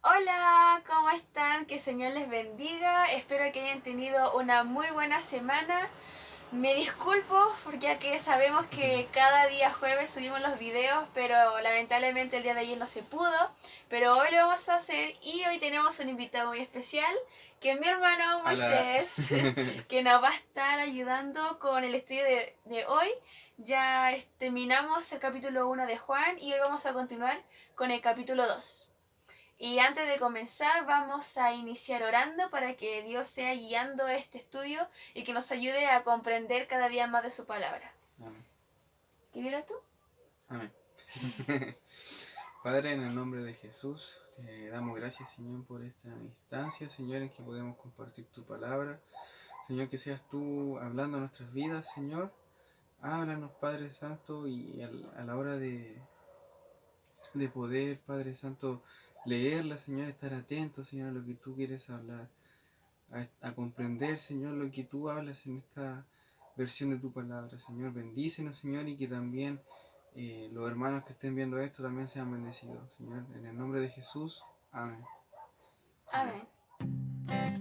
Hola, ¿cómo están? Que el Señor les bendiga. Espero que hayan tenido una muy buena semana. Me disculpo porque ya que sabemos que cada día jueves subimos los videos, pero lamentablemente el día de ayer no se pudo. Pero hoy lo vamos a hacer y hoy tenemos un invitado muy especial, que es mi hermano Ala. Moisés, que nos va a estar ayudando con el estudio de hoy. Ya terminamos el capítulo 1 de Juan y hoy vamos a continuar con el capítulo 2. Y antes de comenzar vamos a iniciar orando para que Dios sea guiando este estudio y que nos ayude a comprender cada día más de su palabra. Amén. ¿Quieres ir tú? Amén. Padre, en el nombre de Jesús, te damos gracias, Señor, por esta instancia, Señor, en que podemos compartir tu palabra. Señor, que seas tú hablando a nuestras vidas, Señor. Háblanos, Padre Santo, y a la hora de poder, Padre Santo, leerla, Señor, estar atento, Señor, a lo que tú quieres hablar, a comprender, Señor, lo que tú hablas en esta versión de tu palabra, Señor. Bendícenos, Señor, y que también los hermanos que estén viendo esto también sean bendecidos, Señor. En el nombre de Jesús, amén. Amén. Amén.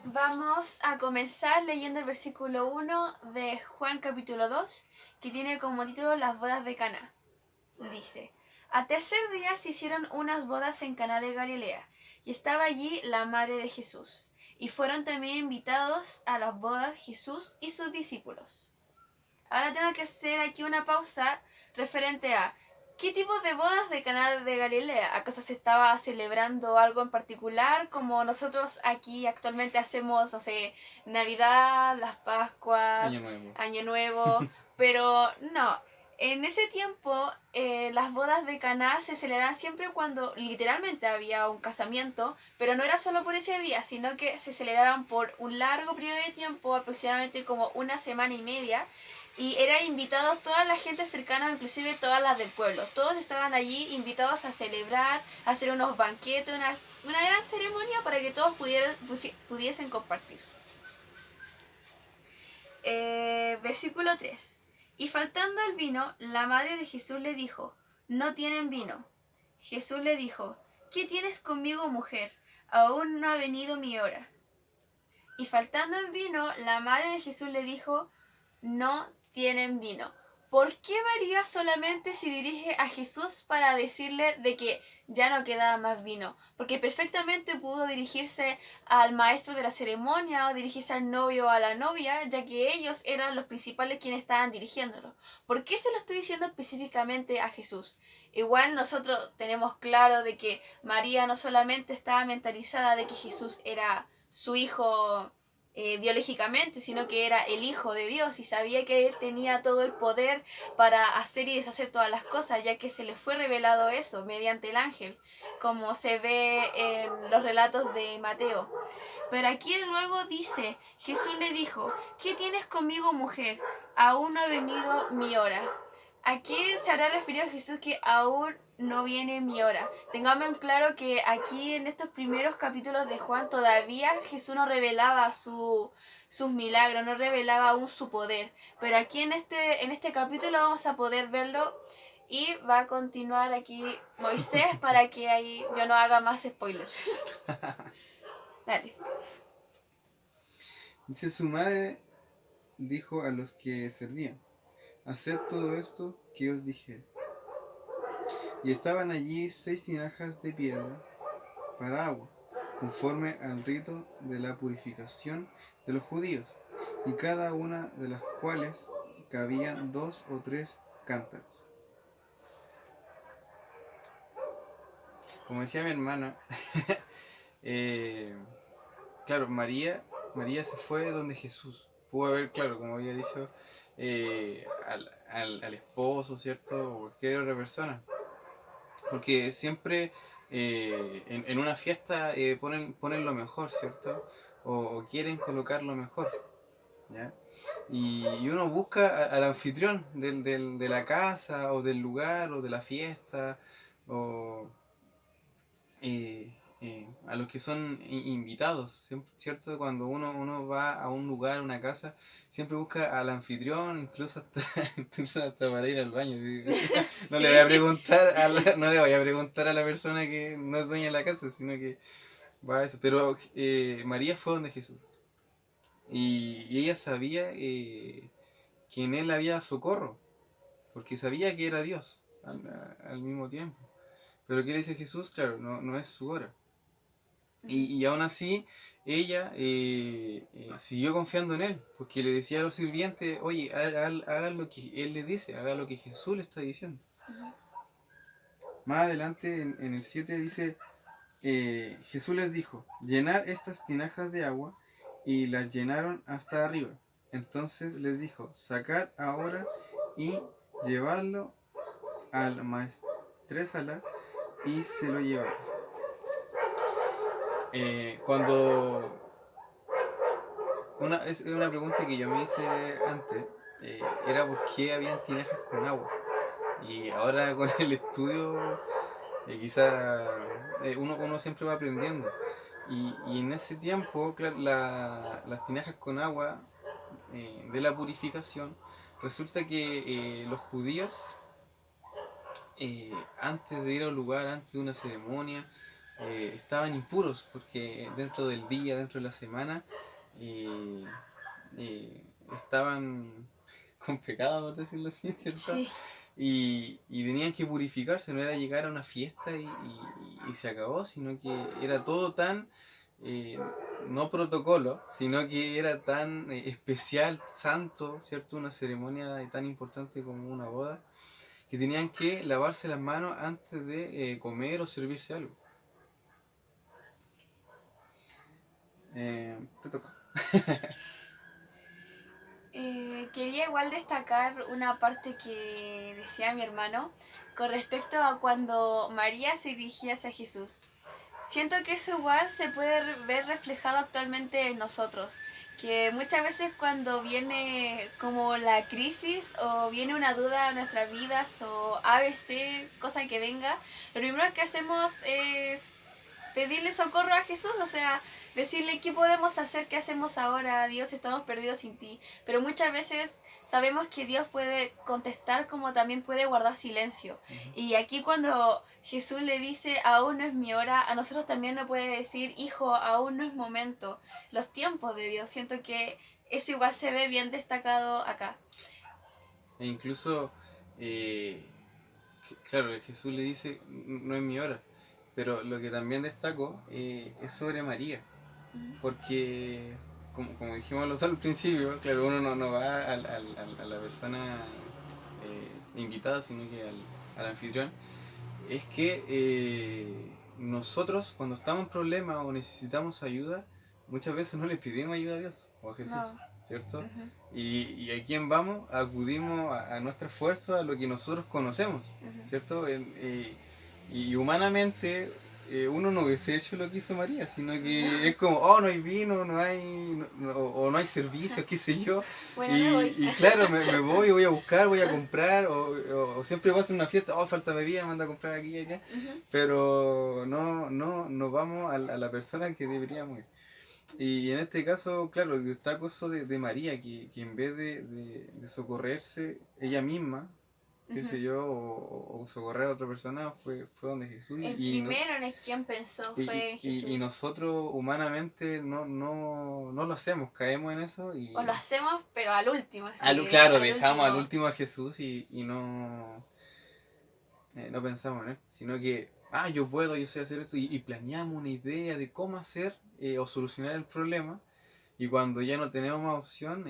Vamos a comenzar leyendo el versículo 1 de Juan capítulo 2, que tiene como título Las bodas de Caná. Dice: a tercer día se hicieron unas bodas en Caná de Galilea, y estaba allí la madre de Jesús, y fueron también invitados a las bodas Jesús y sus discípulos. Ahora tengo que hacer aquí una pausa referente a qué tipo de bodas de Caná de Galilea. ¿Acaso se estaba celebrando algo en particular como nosotros aquí actualmente hacemos, no sé, Navidad, las Año Pascuas, nuevo. Año Nuevo? Pero no, en ese tiempo las bodas de Caná se celebraban siempre cuando literalmente había un casamiento, pero no era solo por ese día, sino que se celebraban por un largo periodo de tiempo, aproximadamente como una semana y media, y era invitado toda la gente cercana, inclusive todas las del pueblo. Todos estaban allí invitados a celebrar, a hacer unos banquetes, una gran ceremonia para que todos pudiesen compartir. Versículo 3. Y faltando el vino, la madre de Jesús le dijo: no tienen vino. Jesús le dijo: ¿qué tienes conmigo, mujer? Aún no ha venido mi hora. Y faltando el vino, la madre de Jesús le dijo: no tienen vino. ¿Por qué María solamente se dirige a Jesús para decirle de que ya no quedaba más vino? Porque perfectamente pudo dirigirse al maestro de la ceremonia o dirigirse al novio o a la novia, ya que ellos eran los principales quienes estaban dirigiéndolo. ¿Por qué se lo estoy diciendo específicamente a Jesús? Igual nosotros tenemos claro de que María no solamente estaba mentalizada de que Jesús era su hijo biológicamente, sino que era el Hijo de Dios y sabía que Él tenía todo el poder para hacer y deshacer todas las cosas, ya que se le fue revelado eso mediante el ángel, como se ve en los relatos de Mateo. Pero aquí luego dice: Jesús le dijo: ¿qué tienes conmigo, mujer? Aún no ha venido mi hora. ¿A qué se habrá referido Jesús que aún no viene mi hora? Tengamos en claro que aquí en estos primeros capítulos de Juan todavía Jesús no revelaba sus milagros, no revelaba aún su poder. Pero aquí en este capítulo vamos a poder verlo y va a continuar aquí Moisés para que ahí yo no haga más spoilers. Dale. Dice su madre, dijo a los que servían: haced todo esto que os dije. Y estaban allí 6 tinajas de piedra para agua, conforme al rito de la purificación de los judíos, y cada una de las cuales cabían 2 o 3 cántaros. Como decía mi hermana, eh, claro, María se fue donde Jesús. Pudo haber, claro, como había dicho, al esposo, ¿cierto? O cualquier otra persona. Porque siempre en una fiesta ponen lo mejor, ¿cierto? O quieren colocar lo mejor, ¿ya? Y uno busca al anfitrión de la casa o del lugar o de la fiesta o, a los que son invitados, ¿cierto? Cuando uno va a un lugar, una casa, siempre busca al anfitrión, incluso hasta, incluso hasta para ir al baño. ¿Sí? No le voy a preguntar no le voy a preguntar a la persona que no es dueña de la casa, sino que va a eso. Pero María fue donde Jesús. Y ella sabía que en él había socorro, porque sabía que era Dios al mismo tiempo. Pero ¿qué le dice Jesús? Claro, no es su hora. Y aún así, ella siguió confiando en él, porque le decía a los sirvientes, oye, hagan lo que él le dice, haga lo que Jesús le está diciendo. Más adelante, en el 7 dice, Jesús les dijo, llenad estas tinajas de agua, y las llenaron hasta arriba. Entonces les dijo, sacad ahora y llevadlo al maestresala, y se lo llevaron. Cuando es una pregunta que yo me hice antes, era por qué habían tinajas con agua. Y ahora con el estudio, quizá uno siempre va aprendiendo. Y en ese tiempo, claro, las tinajas con agua de la purificación, resulta que los judíos, antes de ir a un lugar, antes de una ceremonia, estaban impuros, porque dentro del día, dentro de la semana, eh, estaban con pecado, por decirlo así, ¿cierto? Sí. Y tenían que purificarse, no era llegar a una fiesta y se acabó, sino que era todo tan, eh, no protocolo, sino que era tan especial, santo, ¿cierto? Una ceremonia tan importante como una boda, que tenían que lavarse las manos antes de comer o servirse algo. Te toca. Quería igual destacar una parte que decía mi hermano con respecto a cuando María se dirigía hacia Jesús. Siento que eso igual se puede ver reflejado actualmente en nosotros, que muchas veces cuando viene como la crisis o viene una duda a nuestras vidas o ABC, cosa que venga, lo primero que hacemos es pedirle socorro a Jesús, o sea, decirle qué podemos hacer, qué hacemos ahora, Dios, estamos perdidos sin ti. Pero muchas veces sabemos que Dios puede contestar como también puede guardar silencio. Y aquí cuando Jesús le dice, aún no es mi hora, a nosotros también nos puede decir, hijo, aún no es momento. Los tiempos de Dios, siento que eso igual se ve bien destacado acá. E incluso, claro, Jesús le dice, no es mi hora. Pero lo que también destaco es sobre María. Porque, como dijimos los dos al principio, claro, uno no va a la persona invitada, sino que al anfitrión. Es que nosotros, cuando estamos en problemas o necesitamos ayuda, muchas veces no le pedimos ayuda a Dios o a Jesús, No. ¿cierto? Y a quién vamos, acudimos a nuestro esfuerzo, a lo que nosotros conocemos, ¿cierto? Y humanamente uno no hubiese hecho lo que hizo María, sino que es como, oh, no hay vino, o no hay servicios, qué sé yo. Bueno, me voy. Y claro, me voy a buscar, voy a comprar, o siempre vas a una fiesta, oh, falta bebida, manda a comprar aquí y acá. Pero no vamos a la persona que deberíamos ir. Y en este caso, claro, destaco eso de María, que en vez de socorrerse ella misma, qué sé yo, o socorrer a otra persona, fue donde Jesús. El primero en quien pensó fue Jesús. Y nosotros humanamente no lo hacemos, caemos en eso. O lo hacemos, pero al último. Claro, al dejamos al último. último a Jesús y no pensamos en él, sino que, yo puedo, yo sé hacer esto, y planeamos una idea de cómo hacer o solucionar el problema, y cuando ya no tenemos más opción,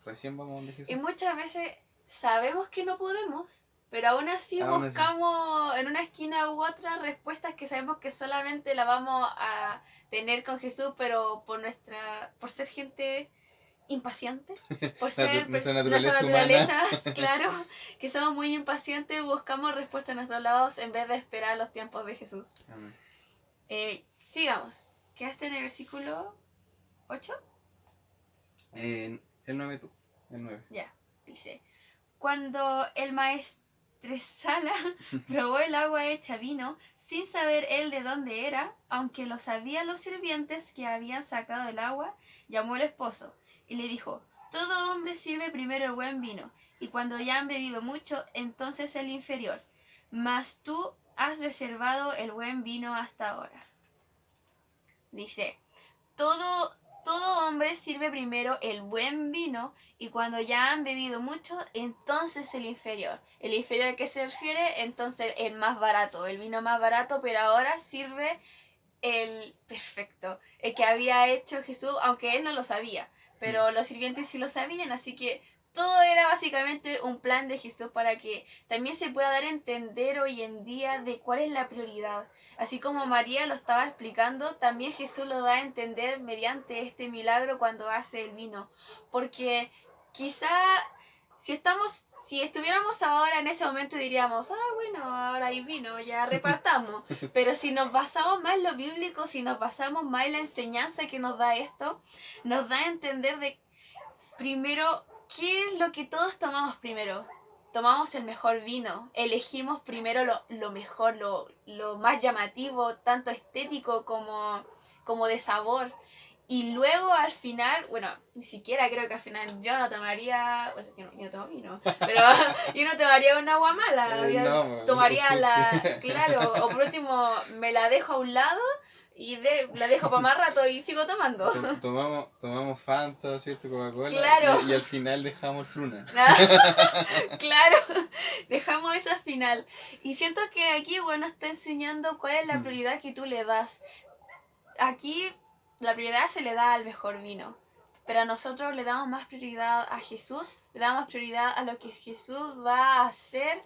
recién vamos a donde Jesús. Y muchas veces sabemos que no podemos, pero aún así buscamos en una esquina u otra respuestas que sabemos que solamente la vamos a tener con Jesús, pero por ser gente impaciente, por ser nuestra naturaleza claro, que somos muy impacientes, buscamos respuestas a nuestros lados en vez de esperar los tiempos de Jesús. Sigamos. ¿Quedaste en el versículo 8? El 9 tú, el 9. Ya, dice, cuando el Tresala probó el agua hecha vino, sin saber él de dónde era, aunque lo sabían los sirvientes que habían sacado el agua, llamó al esposo, y le dijo, todo hombre sirve primero el buen vino, y cuando ya han bebido mucho, entonces el inferior. Mas tú has reservado el buen vino hasta ahora. Dice, todo hombre sirve primero el buen vino y cuando ya han bebido mucho, entonces el inferior. El inferior a qué se refiere, entonces el más barato, el vino más barato, pero ahora sirve el perfecto, el que había hecho Jesús, aunque él no lo sabía, pero los sirvientes sí lo sabían, así que todo era básicamente un plan de Jesús para que también se pueda dar a entender hoy en día de cuál es la prioridad. Así como María lo estaba explicando, también Jesús lo da a entender mediante este milagro cuando hace el vino. Porque quizá si estuviéramos ahora en ese momento diríamos, bueno, ahora hay vino, ya repartamos. Pero si nos basamos más en lo bíblico, si nos basamos más en la enseñanza que nos da esto, nos da a entender de primero, ¿qué es lo que todos tomamos primero? Tomamos el mejor vino, elegimos primero lo mejor, lo más llamativo, tanto estético como de sabor. Y luego al final, bueno, ni siquiera creo que al final yo no tomaría, bueno, yo no tomo vino, pero yo no tomaría un agua mala, yo No, tomaría sí. claro, o por último me la dejo a un lado y la dejo para más rato y sigo tomando. Tomamos Fanta, ¿cierto? Coca-Cola Claro. y al final dejamos el Fruna. Claro, dejamos eso al final. Y siento que aquí, bueno, está enseñando cuál es la prioridad que tú le das. Aquí la prioridad se le da al mejor vino, pero nosotros le damos más prioridad a Jesús, le damos más prioridad a lo que Jesús va a hacer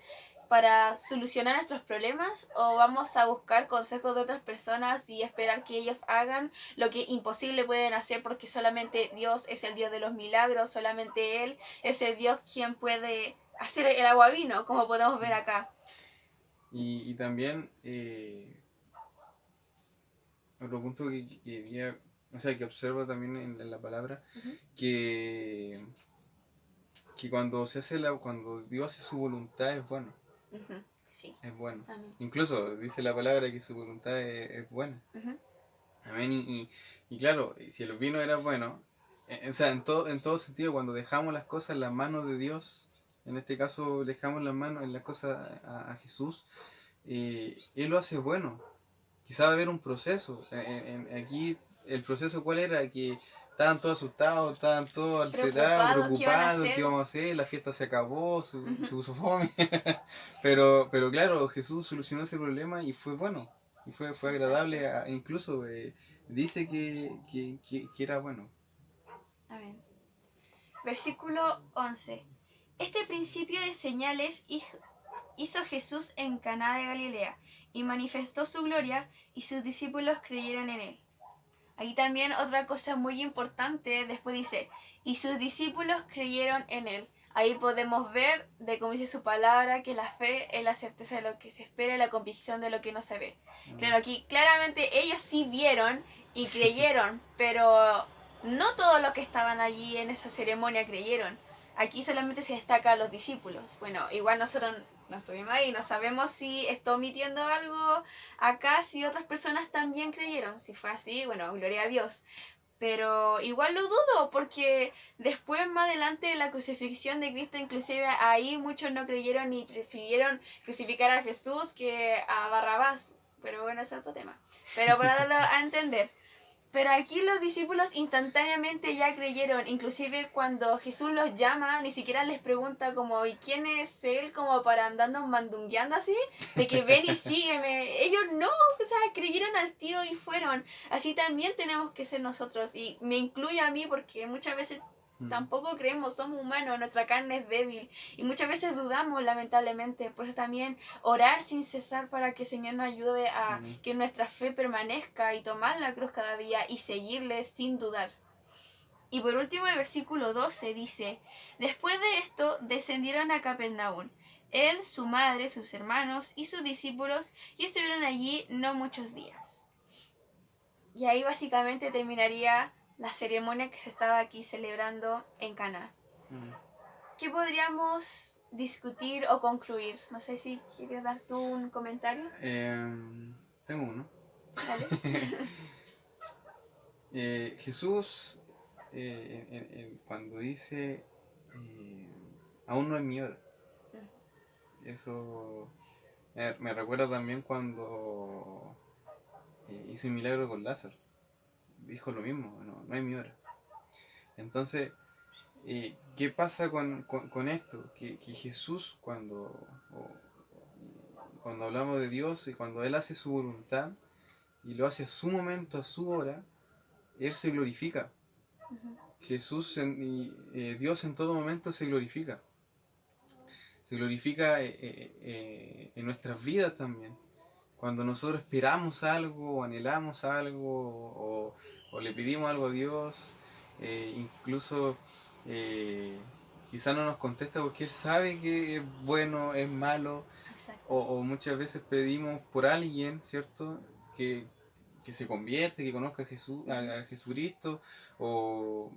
para solucionar nuestros problemas, o vamos a buscar consejos de otras personas y esperar que ellos hagan lo que imposible pueden hacer porque solamente Dios es el Dios de los milagros, solamente Él es el Dios quien puede hacer el agua vino, como podemos ver acá. Y también otro punto que había, o sea, que observo también en la palabra, que, que cuando Dios hace su voluntad es bueno. Sí. Es bueno. Amén. Incluso dice la palabra que su voluntad es buena. Amén. Y claro, si el vino era bueno, o sea, en todo sentido, cuando dejamos las cosas en las manos de Dios, en este caso dejamos las manos en las cosas a Jesús, Él lo hace bueno. Quizá va a haber un proceso. Aquí el proceso cuál era, que estaban todos asustados, estaban todos alterados, preocupados, ¿qué vamos a hacer? La fiesta se acabó, se puso fome. pero claro, Jesús solucionó ese problema y fue bueno. Y fue agradable, incluso dice que era bueno. Amén. Versículo 11. Este principio de señales hizo Jesús en Caná de Galilea y manifestó su gloria y sus discípulos creyeron en él. Aquí también otra cosa muy importante, después dice, y sus discípulos creyeron en él. Ahí podemos ver, de cómo dice su palabra, que la fe es la certeza de lo que se espera y la convicción de lo que no se ve. Claro, aquí claramente ellos sí vieron y creyeron, pero no todos los que estaban allí en esa ceremonia creyeron. Aquí solamente se destacan los discípulos. Bueno, igual nosotros no estuvimos ahí, no sabemos si está omitiendo algo acá, si otras personas también creyeron. Si fue así, bueno, gloria a Dios. Pero igual lo dudo, porque después, más adelante, de la crucifixión de Cristo, inclusive ahí muchos no creyeron y prefirieron crucificar a Jesús que a Barrabás. Pero bueno, ese es otro tema. Pero para darlo a entender. Pero aquí los discípulos instantáneamente ya creyeron, inclusive cuando Jesús los llama, ni siquiera les pregunta como, ¿y quién es él? Como para andando mandungueando así, de que ven y sígueme. Ellos no, o sea, creyeron al tiro y fueron. Así también tenemos que ser nosotros, y me incluye a mí porque muchas veces tampoco creemos, somos humanos, nuestra carne es débil y muchas veces dudamos lamentablemente. Por eso también orar sin cesar para que el Señor nos ayude a que nuestra fe permanezca y tomar la cruz cada día y seguirle sin dudar. Y por último el versículo 12 dice, después de esto descendieron a Capernaum, él, su madre, sus hermanos y sus discípulos, y estuvieron allí no muchos días. Y ahí básicamente terminaría la ceremonia que se estaba aquí celebrando en Caná. ¿Qué podríamos discutir o concluir. No sé si quieres dar tú un comentario. Tengo uno. Dale. Jesús, cuando dice, aún no es mi hora, eso me recuerda también cuando hizo un milagro con Lázaro. Dijo lo mismo, no es mi hora. Entonces, ¿qué pasa con esto? Que Jesús, cuando hablamos de Dios y cuando Él hace su voluntad y lo hace a su momento, a su hora, Él se glorifica. Jesús, Dios en todo momento se glorifica. Se glorifica en nuestras vidas también. Cuando nosotros esperamos algo, o anhelamos algo, o le pedimos algo a Dios, incluso quizá no nos contesta porque Él sabe que es bueno, es malo, o muchas veces pedimos por alguien, ¿cierto? Que se convierte, que conozca a Jesús, a Jesucristo, o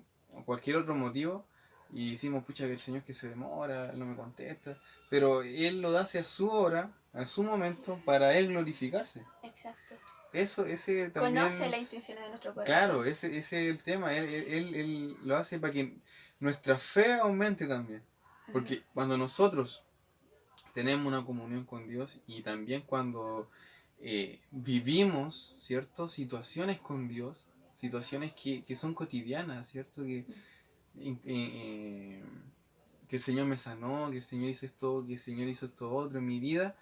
cualquier otro motivo, y decimos, pucha, que el Señor que se demora, Él no me contesta, pero Él lo hace a su hora, a su momento, para Él glorificarse. Exacto. Ese también... Conoce las intenciones de nuestro corazón. Claro, ese es el tema, él lo hace para que nuestra fe aumente también, porque cuando nosotros tenemos una comunión con Dios y también cuando vivimos, ¿cierto? Situaciones con Dios, situaciones que son cotidianas, ¿cierto? Que el Señor me sanó, que el Señor hizo esto, que el Señor hizo esto otro en mi vida,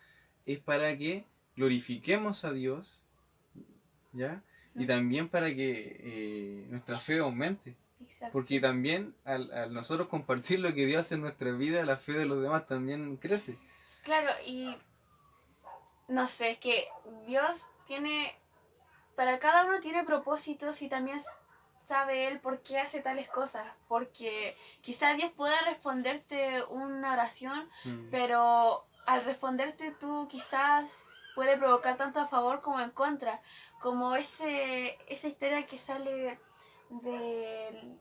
es para que glorifiquemos a Dios, ¿ya? Y también para que nuestra fe aumente. Exacto. Porque también al nosotros compartir lo que Dios hace en nuestra vida, la fe de los demás también crece. Claro, y no sé, es que Dios tiene, para cada uno tiene propósitos y también sabe Él por qué hace tales cosas. Porque quizás Dios pueda responderte una oración, pero al responderte tú quizás puede provocar tanto a favor como en contra. Como esa historia que sale del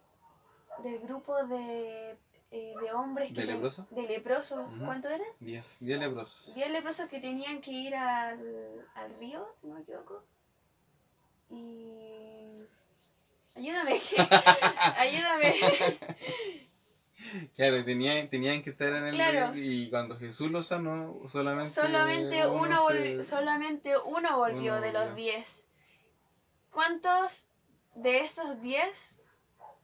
grupo de hombres ¿De leprosos? De leprosos. ¿Cuántos eran? 10 leprosos. 10 leprosos que tenían que ir al río, si no me equivoco. Y... Ayúdame. Claro, tenían que estar en el río y cuando Jesús los sanó, solamente uno volvió de los 10. ¿Cuántos de esos 10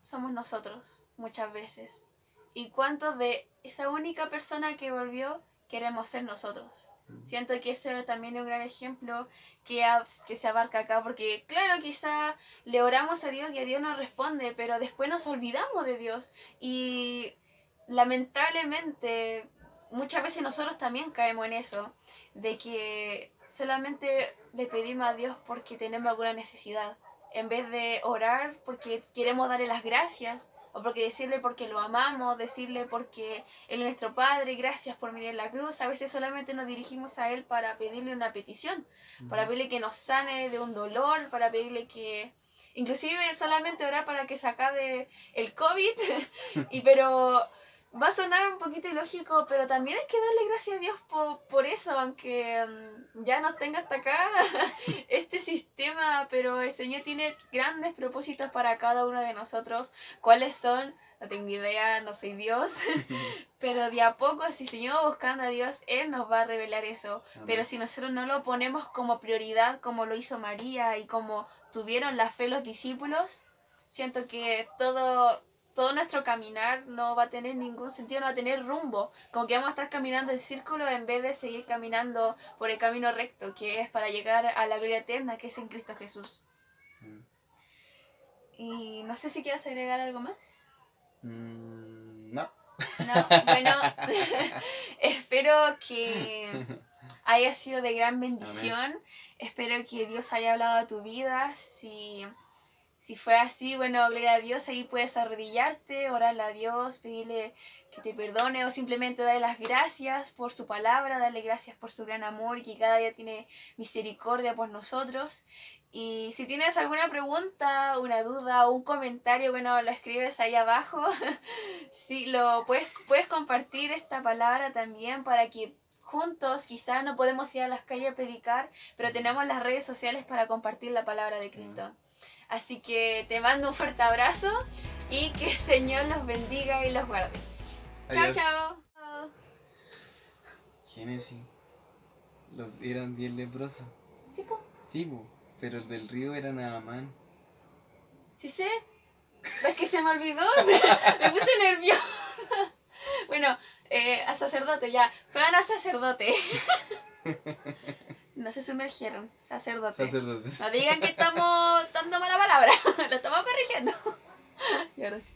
somos nosotros muchas veces? ¿Y cuántos de esa única persona que volvió queremos ser nosotros? Siento que eso también es un gran ejemplo que se abarca acá, porque claro, quizá le oramos a Dios y a Dios nos responde, pero después nos olvidamos de Dios y lamentablemente muchas veces nosotros también caemos en eso, de que solamente le pedimos a Dios porque tenemos alguna necesidad, en vez de orar porque queremos darle las gracias, o porque decirle porque lo amamos, decirle porque Él es nuestro Padre, gracias por venir en la cruz. A veces solamente nos dirigimos a Él para pedirle una petición, para pedirle que nos sane de un dolor, para pedirle que... Inclusive solamente orar para que se acabe el COVID, pero... Va a sonar un poquito ilógico, pero también hay que darle gracias a Dios por eso, aunque ya nos tenga hasta acá este sistema, pero el Señor tiene grandes propósitos para cada uno de nosotros. ¿Cuáles son? No tengo idea, no soy Dios, pero de a poco, si seguimos buscando a Dios, Él nos va a revelar eso. Amén. Pero si nosotros no lo ponemos como prioridad, como lo hizo María y como tuvieron la fe los discípulos, siento que todo nuestro caminar no va a tener ningún sentido, no va a tener rumbo. Como que vamos a estar caminando en círculo en vez de seguir caminando por el camino recto, que es para llegar a la gloria eterna, que es en Cristo Jesús. Y no sé si quieres agregar algo más. No. No, bueno, espero que haya sido de gran bendición. Amén. Espero que Dios haya hablado a tu vida. Si fue así, bueno, gloria a Dios, ahí puedes arrodillarte, orarle a Dios, pedirle que te perdone o simplemente darle las gracias por su palabra, darle gracias por su gran amor y que cada día tiene misericordia por nosotros. Y si tienes alguna pregunta, una duda o un comentario, bueno, lo escribes ahí abajo. Sí, puedes compartir esta palabra también para que juntos, quizás no podemos ir a las calles a predicar, pero tenemos las redes sociales para compartir la palabra de Cristo. Así que te mando un fuerte abrazo y que el Señor los bendiga y los guarde. Adiós. Chao, chao. Génesis. Eran 10 leprosos. ¿Sí, po? Sí, po, pero el del río era Naamán. ¿Sí sé? Es que se me olvidó, me puse nerviosa. Bueno, a sacerdote, ya. Fueron a sacerdote. No se sumergieron, sacerdote. Sacerdotes. No digan que estamos dando mala palabra, lo estamos corrigiendo. Y ahora sí.